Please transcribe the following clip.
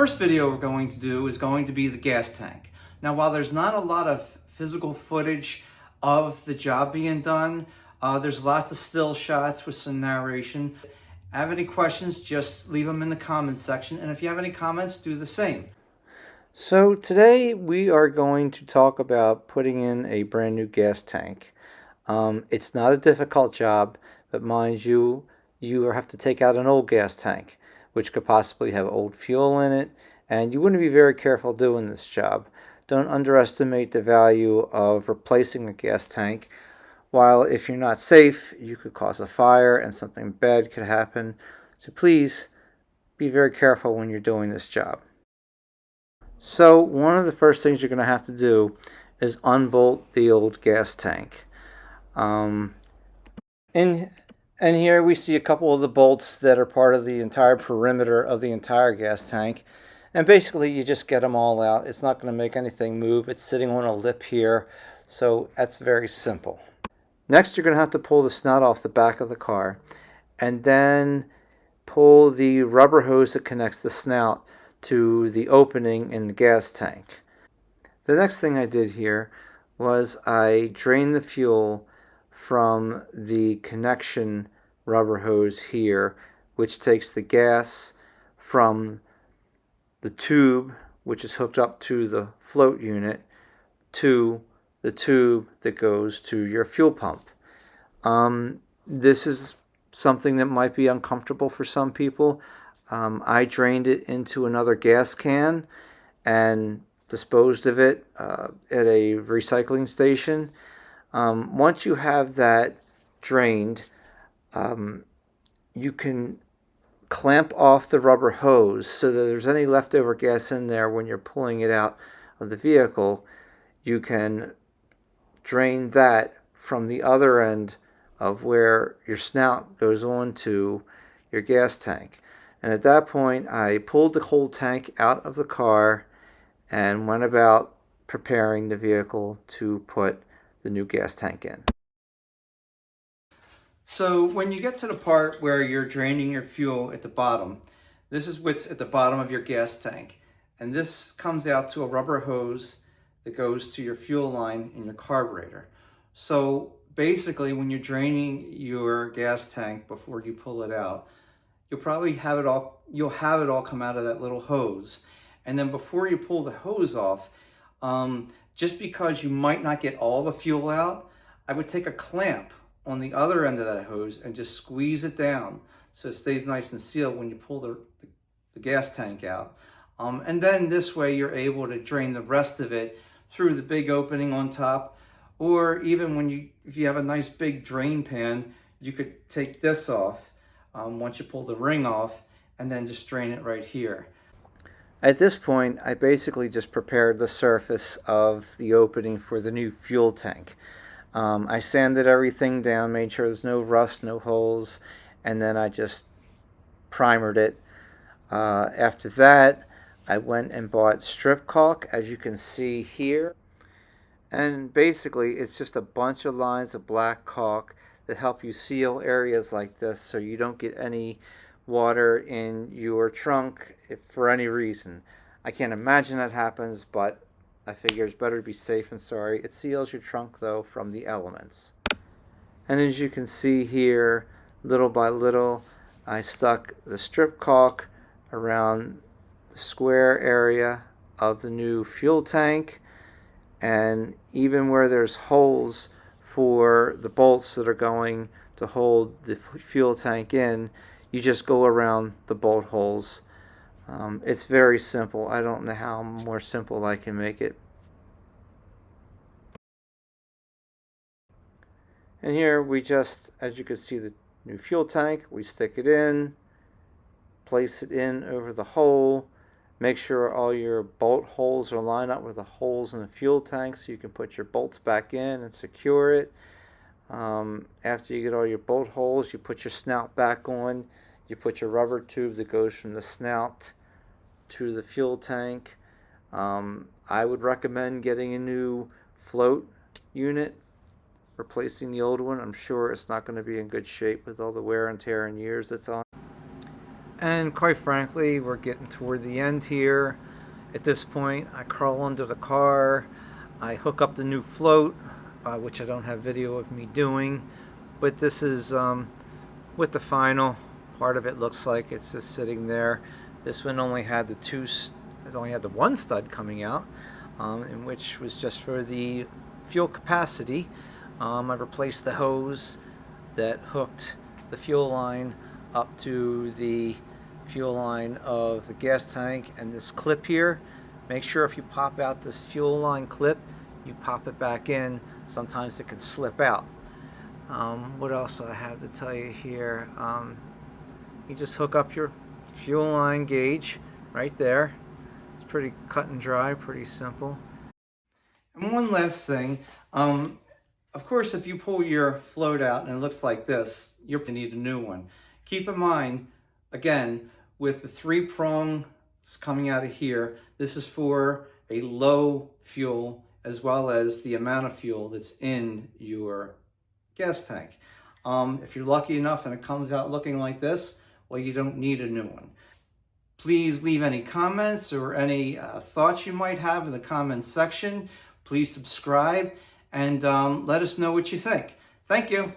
first video we're going to do is going to be the gas tank. Now, while there's not a lot of physical footage of the job being done, there's lots of still shots with some narration. Have any questions, just leave them in the comments section. And if you have any comments, do the same. So today we are going to talk about putting in a brand new gas tank. It's not a difficult job, but mind you, you have to take out an old gas tank, which could possibly have old fuel in it, and you want to be very careful doing this job. Don't underestimate the value of replacing a gas tank. While if you're not safe, you could cause a fire and something bad could happen. So please be very careful when you're doing this job. So one of the first things you're going to have to do is unbolt the old gas tank. And here we see a couple of the bolts that are part of the entire perimeter of the entire gas tank. And basically you just get them all out. It's not going to make anything move. It's sitting on a lip here. So that's very simple. Next, you're going to have to pull the snout off the back of the car and then pull the rubber hose that connects the snout to the opening in the gas tank. The next thing I did here was I drained the fuel from the connection rubber hose here, which takes the gas from the tube, which is hooked up to the float unit, to the tube that goes to your fuel pump. This is something that might be uncomfortable for some people. I drained it into another gas can and disposed of it at a recycling station. Once you have that drained, you can clamp off the rubber hose so that there's any leftover gas in there when you're pulling it out of the vehicle. You can drain that from the other end of where your snout goes on to your gas tank. And at that point, I pulled the whole tank out of the car and went about preparing the vehicle to put the new gas tank in. So when you get to the part where you're draining your fuel at the bottom, this is what's at the bottom of your gas tank. And this comes out to a rubber hose that goes to your fuel line in your carburetor. So basically, when you're draining your gas tank before you pull it out, you'll probably have it all come out of that little hose. And then before you pull the hose off, just because you might not get all the fuel out, I would take a clamp on the other end of that hose and just squeeze it down so it stays nice and sealed when you pull the gas tank out. And then this way you're able to drain the rest of it through the big opening on top, or even if you have a nice big drain pan, you could take this off once you pull the ring off and then just drain it right here. At this point, I basically just prepared the surface of the opening for the new fuel tank. I sanded everything down, made sure there's no rust, no holes, and then I just primered it. After that, I went and bought strip caulk, as you can see here. And basically, it's just a bunch of lines of black caulk that help you seal areas like this so you don't get any water in your trunk for any reason. I can't imagine that happens, but I figure it's better to be safe than sorry. It seals your trunk, though, from the elements. And as you can see here, little by little, I stuck the strip caulk around the square area of the new fuel tank, and even where there's holes for the bolts that are going to hold the fuel tank in, you just go around the bolt holes. It's very simple. I don't know how more simple I can make it. And here we just, as you can see, the new fuel tank, we stick it in, place it in over the hole. Make sure all your bolt holes are lined up with the holes in the fuel tank so you can put your bolts back in and secure it. After you get all your bolt holes, you put your snout back on. You put your rubber tube that goes from the snout to the fuel tank. I would recommend getting a new float unit, replacing the old one. I'm sure it's not going to be in good shape with all the wear and tear and years it's on. And quite frankly, we're getting toward the end here. At this point, I crawl under the car, I hook up the new float, which I don't have video of me doing, but this is what the final part of it looks like. It's just sitting there. This one only had the one stud coming out, in which was just for the fuel capacity. I replaced the hose that hooked the fuel line up to the fuel line of the gas tank, and this clip here, make sure if you pop out this fuel line clip, you pop it back in. Sometimes it can slip out. What else do I have to tell you here? You just hook up your fuel line gauge right there. It's pretty cut and dry, pretty simple. And one last thing, of course, if you pull your float out and it looks like this, you're going to need a new one. Keep in mind, again, with the 3 prongs coming out of here, this is for a low fuel as well as the amount of fuel that's in your gas tank. If you're lucky enough and it comes out looking like this, well, you don't need a new one. Please leave any comments or any thoughts you might have in the comments section. Please subscribe and let us know what you think. Thank you.